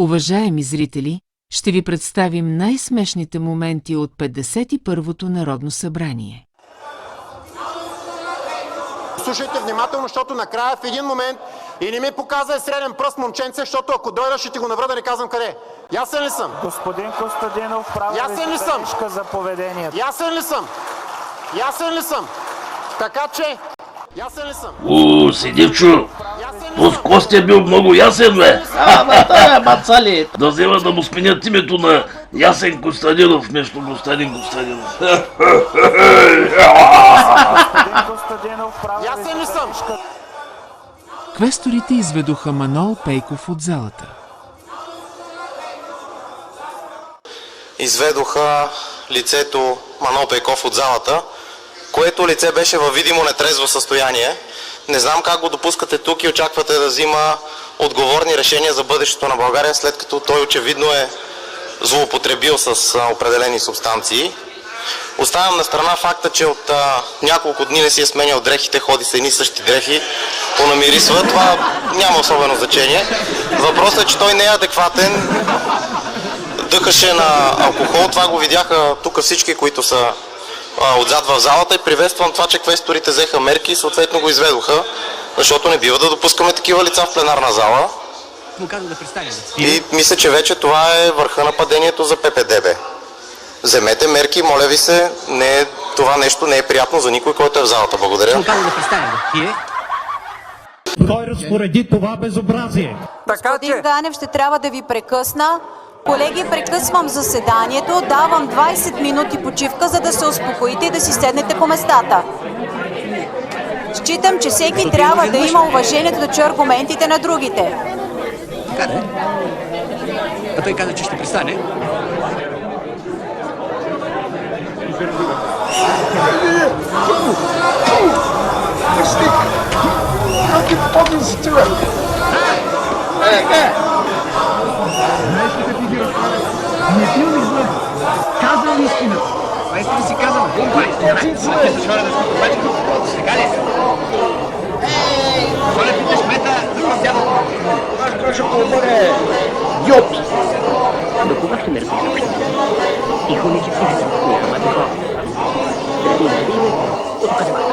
Уважаеми зрители, ще ви представим най-смешните моменти от 51-то Народно събрание. Слушайте внимателно, защото накрая в един момент и не ми показва среден пръст, момченце, защото ако дойда ще ти го навра да не казвам къде. Ясен ли съм? Господин Костадинов, правя ви бележка за поведението. Ясен ли съм? Ясен ли съм? Така че, ясен ли съм? Сидивчо, този Костя е бил много ясен, бе. Бацали! Да взема да му сменят името на Ясен Костадинов вместо Костадин Костадинов. Господин Костадинов, правя ви Ясен ли съм? бележка. Квесторите изведоха Манол Пейков от залата. Изведоха лицето Манол Пейков от залата, което лице беше във видимо нетрезво състояние. Не знам как го допускате тук и очаквате да взима отговорни решения за бъдещето на България, след като той очевидно е злоупотребил с определени субстанции. Оставям на страна факта, че от няколко дни не си е сменял дрехите, ходи с едни същи дрехи, понамирисва. Това няма особено значение. Въпросът е, че той не е адекватен, дъхаше на алкохол. Това го видяха тук всички, които са отзад в залата, и приветствам това, че квесторите взеха мерки и съответно го изведоха, защото не бива да допускаме такива лица в пленарна зала. И мисля, че вече това е върха на падението за ППДБ. Вземете мерки, моля ви се, това нещо не е приятно за никой, който е в залата. Благодаря. Кой разпореди това безобразие? Господин Ганев, ще трябва да ви прекъсна. Колеги, прекъсвам заседанието, давам 20 минути почивка, за да се успокоите и да си седнете по местата. Считам, че всеки трябва да има уважението да чуе аргументите на другите. А той каза, че ще престане. Казвам истината. Това искам да си казвам. Моля, питаш мета, за какво дядо? Това ще бъде йод. До кога ще ме разпиташ? Тихо, не че си няма такова. Драви, от казвата.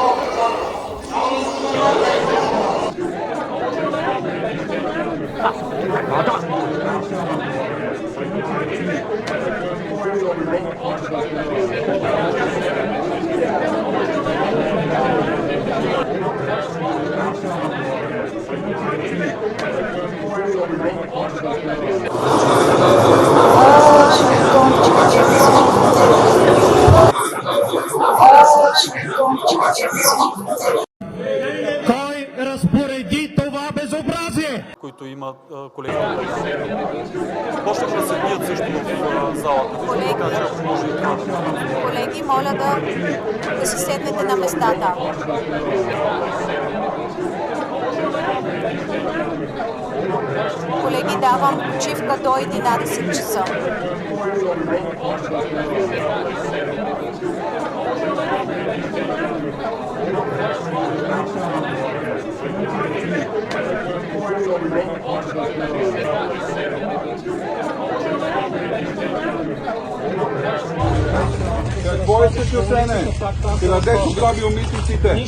Кой разпореди това безобразие? Които имат колеги. Почнаха да се бият също в залата. Колеги, моля да си седнете на местата. Колеги, давам почивка до 11 часа. Какво е съчетане? Къде са ограбил митниците?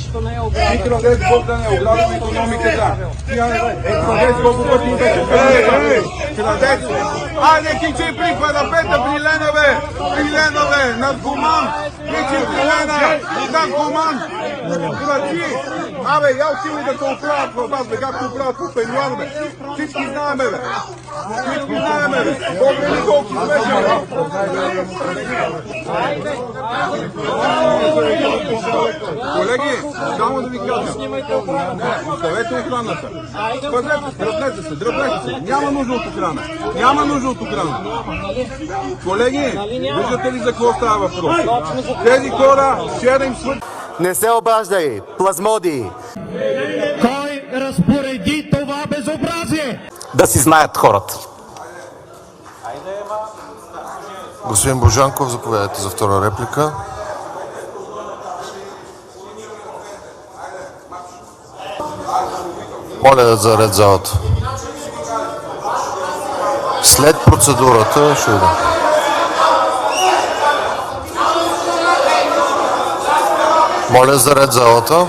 И къде с Бог да не ограбил икономиката? Къде с колко пъти беше? Къде с... Айде, кичи прихвата, пета Брилена, бе! Брилена, бе! Наркоман! Кичи Брилена! Наркоман! Крачи! Абе, я отивай да се оправят в вас, бе, както оправят в Пенуар, бе! Всички знаеме, бе! Всички знаеме, бе! Бог не ли колко смешен, бе! Колеги, само да ви кажа, оставете охраната. Пазете се, дръпнете се. Няма нужда от охрана. Няма нужда от охрана. Колеги, виждате ли за какво става въпрос? Тези хора вчера им свърши. Не се обаждай, плазмодии. Кой разпореди това безобразие? Да си знаят хората. Господин Божанков, заповядайте за втора реплика. Моля да заред залата. След процедурата ще видим. Моля за ред в залата.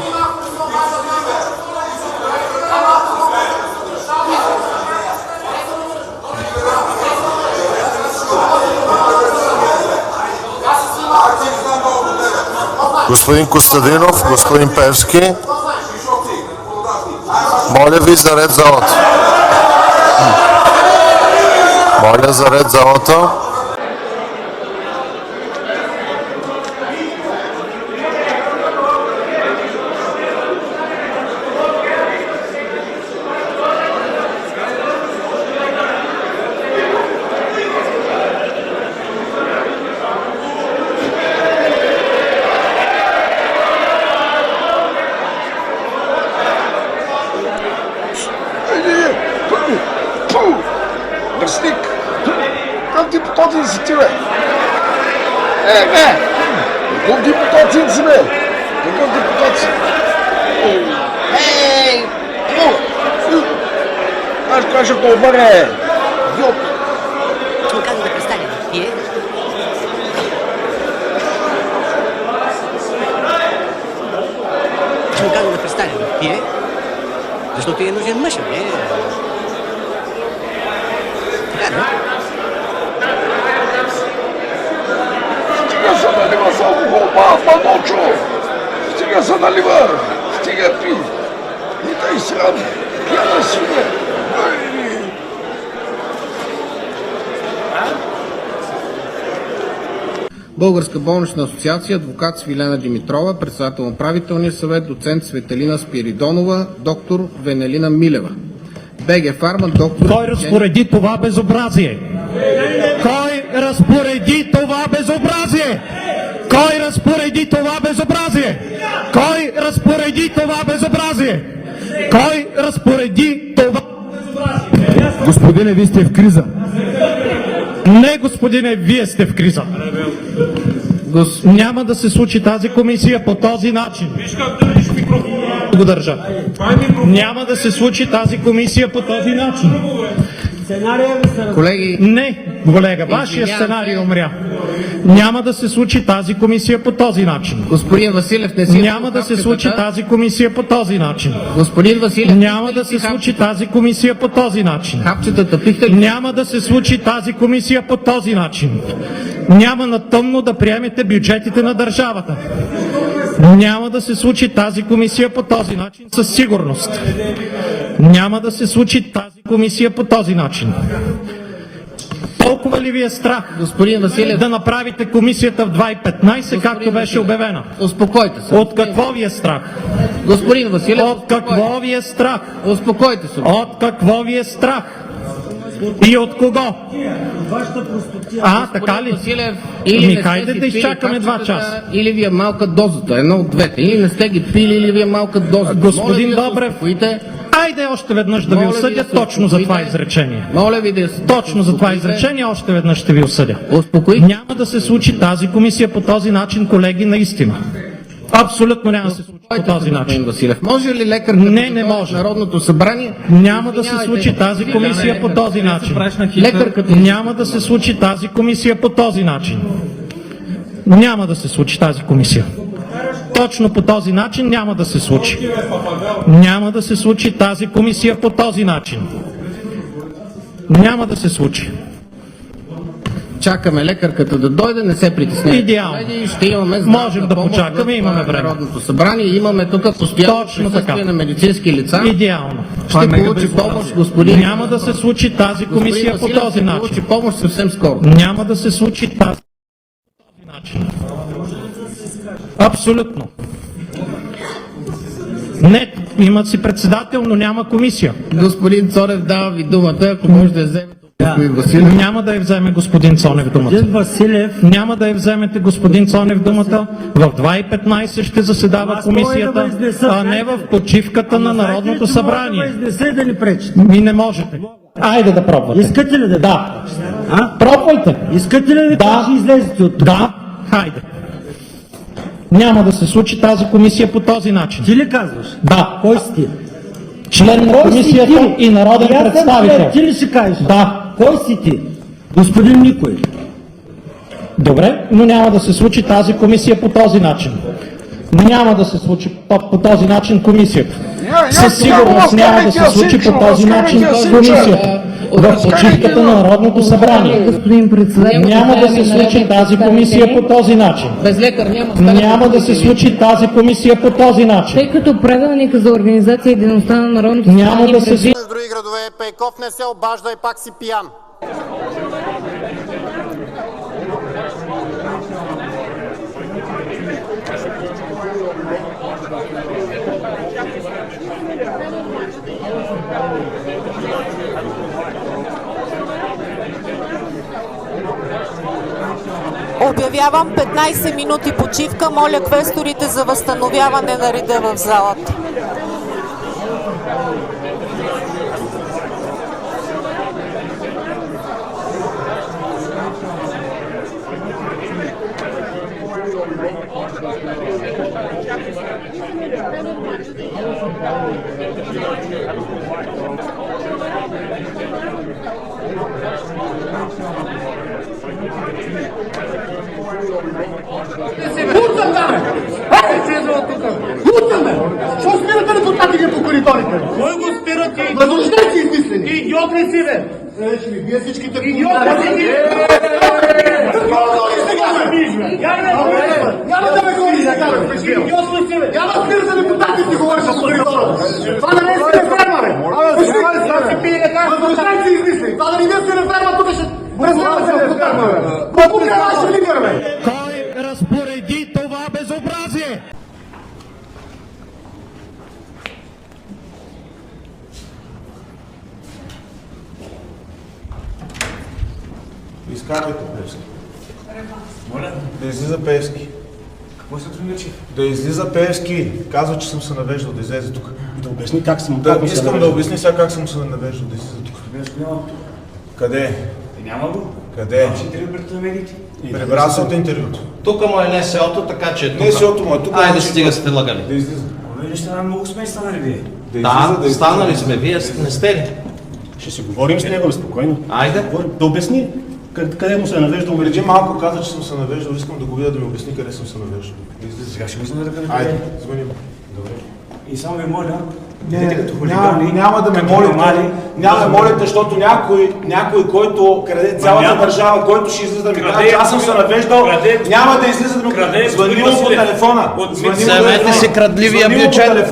Господин Костадинов, господин Певски, моля ви за ред в залата. Моля за ред в залата. Връстник! Как депутатин си ти, бе? Не! Какъв депутатин си, бе? Какъв депутат си? Ей! Аз кога ще те обърне? Идиот! Как да представя? Вие? Как да представя? Вие? Защото е нужен мъж, бе. Стига се налива за алкохол, Маночо! Стига се налива! Стига пи! Не дай срам! Пияна си, бе! Българска болнична асоциация, адвокат Свилена Димитрова, председател на управителния съвет, доцент Светелина Спиридонова, доктор Венелина Милева. БГ Фарма, доктор... Кой разпореди това безобразие? Кой разпореди това безобразие? Кой разпореди това безобразие? Кой разпореди това безобразие? Кой разпореди това безобразие? Господине, вие сте в криза. Не, господине, вие сте в криза. Няма да се случи тази комисия по този начин. Го държа. Няма да се случи тази комисия по този начин. Колеги, Не, колега, вашия сценарий умря. Няма да се случи тази комисия по този начин. господин Василев, не си... Няма да се случи тази комисия по този начин. Господин Василев... Няма да се случи тази комисия по този начин. Хапчетата пихте ли? Няма да се случи тази комисия по този начин. Няма на тъмно да приемете бюджетите на държавата. Няма да се случи тази комисия по този начин със сигурност. Няма да се случи тази комисия по този начин. Толкова ли ви е страх, Господин Василев... да направите комисията в 2:15, както беше обявена? Успокойте се. От какво ви е страх? Господин Василев... От какво ви е страх? Успокойте се. От какво ви е страх? И от кого? Така ли? Василев, или не сте хайде си да пили изчакаме 2 хапчетата, часа. Или ви е малка дозата, едно от двете. Или не сте ги пили, или ви е малка дозата. Господин Моля ви да се Добрев, успокоите. айде още веднъж да ви Моля ви осъдя да се точно за това успокоите. изречение. Моля ви да се... Точно за това изречение още веднъж ще ви осъдя. Успокойте. Няма да се случи тази комисия по този начин, колеги, наистина. Абсолютно няма да се случи по този начин. Василев, може ли лекар Не може. Народното събрание? Няма да се случи тази комисия по този начин. Лекар като... Няма да се случи тази комисия по този начин. Няма да се случи тази комисия. Точно по този начин няма да се случи. Няма да се случи тази комисия по този начин. Няма да се случи. Чакаме лекарката да дойде, не се притеснявайте. Идеално. Колеги, ще имаме Можем да почакаме, имаме време. Народното събрание, имаме тук постоянно Точно присъствие така. на медицински лица. Идеално. Ще получи помощ господин... Няма да се случи тази комисия по Василев този ще начин. получи помощ съвсем скоро. Няма да се случи тази по този начин. Абсолютно. Не, имат си председател, но няма комисия. Господин Цонев, дава ви думата, ако може да я вземете. Господин Василев. Няма да я вземе господин Цонев думата. Няма да я вземете господин Цонев думата. В 2:15 ще заседава комисията, а не в почивката на Народното събрание. И не можете. Айде да пробвате. Искате ли да? Да. Пробвайте. Искате ли Да. ще излезете от тук? Да. Хайде. Няма да се случи тази комисия по този начин. Ти ли казваш? Да. Кой си ти? Член на комисията и народен представител. Ти ли ще кажеш? Да. Кой си ти? Господин Никой. Добре, но няма да се случи тази комисия по този начин. Няма да се случи по този начин комисията. Със сигурност няма да се случи по този начин комисията. В почивката на Народното събрание. Господин председател, Няма да се случи тази комисия по този начин. без лекар няма. Няма да се случи тази комисия по този начин. Тъй като правилника за организация и дейността на Народното Няма събрание да се случи. В други градове Пейков не се обажда и пак си пиян. Обявявам 15 минути почивка. Моля квесторите за възстановяване на реда в залата. Що спирате депутатите по коридорите? Кой го спирате? Възрожденци измислени! Идиот ли си, бе? Речи ми, вие всичките... Идиот ли си? Какво говориш сега, бе? Няма да ме говориш сега, бе! Идиот ли си, бе? Няма спирате депутатите, говориш по коридора! Това да не си реформа, бе! Възрожденци измислени! Това да не си реформа, тук ще... Презнава се реформа, бе! Попука вашия лидер, бе! Кой разпореди това безобразие? Изкарвайте Певски. Моля? Да излиза Певски. Какво се трудничи? Да излиза Певски. Казва, че съм се навеждал да излезе тук. Да обясни как съм Да, искам да обясни сега как съм се навеждал да излезе тук. Къде? Няма го. Къде? Ще интервю пред медиите. Прибрал се от интервюто. Тук му е НСО-то, така че е тук. НСО-то му е тук. Айде стига сте лъгали. Да излиза. Вие ще много сме станали вие. Да, станали сме. Вие не сте ли? Ще си говорим с него спокойно. Айде. Да обясни къде му се е навеждал. Преди малко каза, че съм се навеждал. Искам да го видя да ми обясни къде съм се навеждал. Да излиза. Сега ще го знае да къде. Айде, звъним. Добре. И само ви моля, няма да ме молите, няма да молите, защото някой, който краде цялата държава, който ще излиза да ми каже, че аз съм се навеждал, няма да излиза да ми каже, звъни му по телефона. Вземете си крадливия бюджет.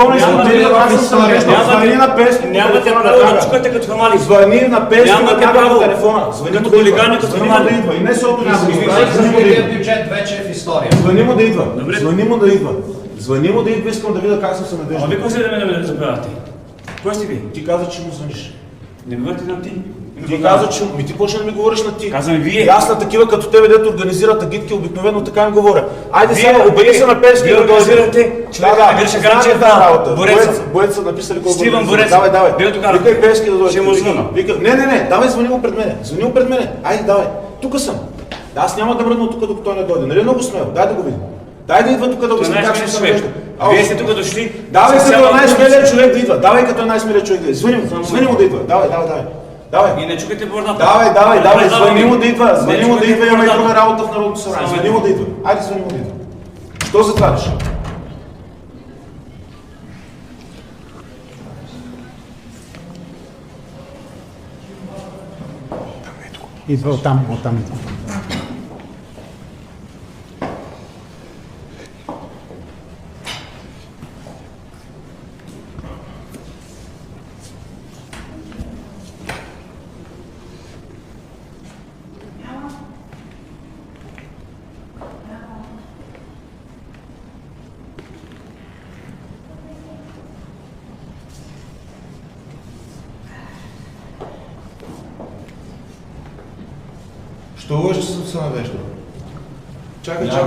Звъни на Пески. нямате право да чукате като хамали. Звъни на Пески, Нямате право. телефона. Като хулигани, като хамали. И не сото няма да излиза. Крадливия бюджет вече е в история. Звъни му да идва. Звъни му да идва. Звъни му да идва, искам да видя как съм се навеждал. А ви какво се да ме забравяте? Кой сте ви? Ти каза, че му звъниш. Не говорите на ти. Ти каза, че... ти почна да ми говориш на ти. Казвам вие. И аз на такива като тебе, дето организират агитки, обикновено така им говоря. Айде сега, обади се на Пески. Вие организирате човека на Гриша Гранчев, Борец са написали колко Стивън Борец. Давай. Биотокар. Викай Пески да дойде. Ще му звъна. Не, давай, звъни му пред мене. Звъни му пред мене. Айде, давай. Тук съм. Аз няма да мръдна тук, докато той не дойде. Нали много смел? Дай да го видим. Дай да идва тук да обясни как ще се навежда. Вие сте тук дошли. Давай като най-смелият човек да идва. Давай като най-смелият човек да идва. Звъни му да идва. Давай. И не чукайте борната. Давай. Звъни му да идва. Имаме и друга работа в Народното събрание. Звъни му да идва. Айде, звъни му да идва. Що затваряш? Идва оттам. Що лъжи съм се навеждал? Чакай, стой.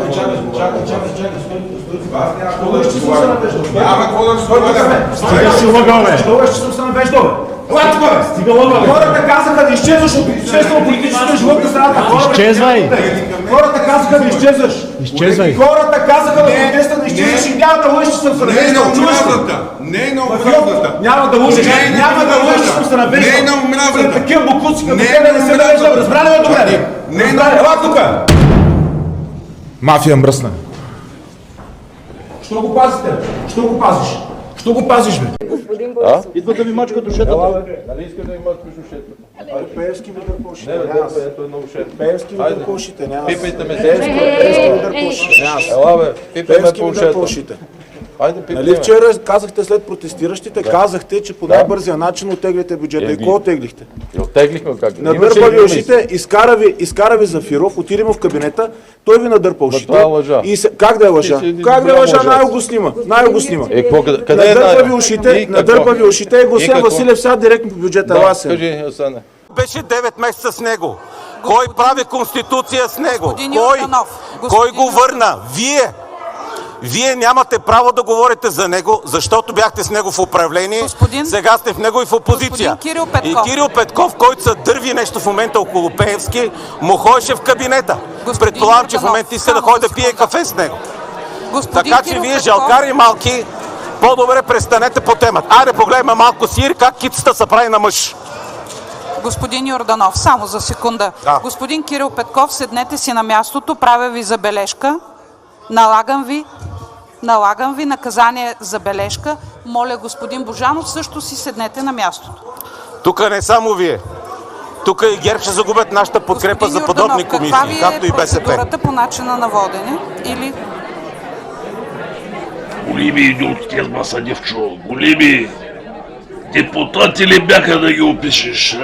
Що лъжи, че съм се навеждал? Няма какво да стой тук, бе! Стига си лъгал, бе! Що лъжи, че съм се навеждал, бе? Ела тук, бе! Стига лъгал, бе! Хората казаха да изчезваш от обществено политическия живот на страната. Изчезвай! Хората казаха да изчезваш! Изчезвай! Хората казаха да протеста да лъжеш и няма да лъжеш, че съм се Не е на навеждал. омразата. Не е на омразата. Няма да лъжеш, няма да лъжеш, че съм се навеждал. Не е на омразата. Такива букуци, като Не е тебе на не се омразата. навеждам. Разбрали ме добре? Не е на Разбрали, ела тук. Мафия мръсна. Що го пазите? Що го пазиш? Що го пазиш, бе? Идва да ми мачка душата. Нали искаш да ми мачкаш ушето? Пеевски ми дърпа ушите. Не, бе, ето едно ушето. Пеевски ми дърпа ушите. Пипайте ме. Пеевски ми дърпа ушите. Ела, бе, пипай ме Пеевски по ми дърпа ушето. ушите. Айде, пипай Нали ме. вчера казахте след протестиращите, казахте, че по най-бързия начин оттегляте бюджета. И кой оттеглихте? Оттеглихме как? Надърпа ви ушите, изкара ви Зафиров, отиде му в кабинета, той ви надърпа ушите. това е лъжа. Как да е лъжа? Ти си Как да е голям лъжа? лъжец. Най-го снима. Най-го снима. Къде е Надърпа ви най- ушите, И какво? надърпа ви ушите и И Госен какво? Василев сега директно по бюджета. Да, Ласен. кажи, Асане. Беше 9 месеца с него. Кой прави конституция с него? Господин Кой? Йорданов, Кой го върна? Вие! Вие нямате право да говорите за него, защото бяхте с него в управление, сега сте в него и в опозиция. Господин Кирил Петков. И Кирил Петков, който се дърви нещо в момента около Пеевски, му ходеше в кабинета. Господин Предполагам, че в Йорданов, момента иска да само ходи да за пие секунда. кафе с него. Господин Така че Кирил вие, Петков, жалкари малки, по-добре престанете по темата. Айде погледаме малко сир, как кицата се прави на мъж. Господин Йорданов, само за секунда. Да. Господин Кирил Петков, седнете си на мястото, правя ви забележка. Налагам ви наказание за бележка. Моля, господин Божанов, също си седнете на мястото. Тук не само вие. Тук и ГЕРБ ще загубят нашата подкрепа Господин за подобни Йорданов, комисии, каква ви както е и БСП. процедурата по начина на водене? Или Големи идиотки, аз маса девчо, големи. Депутати ли бяха да ги опишеш?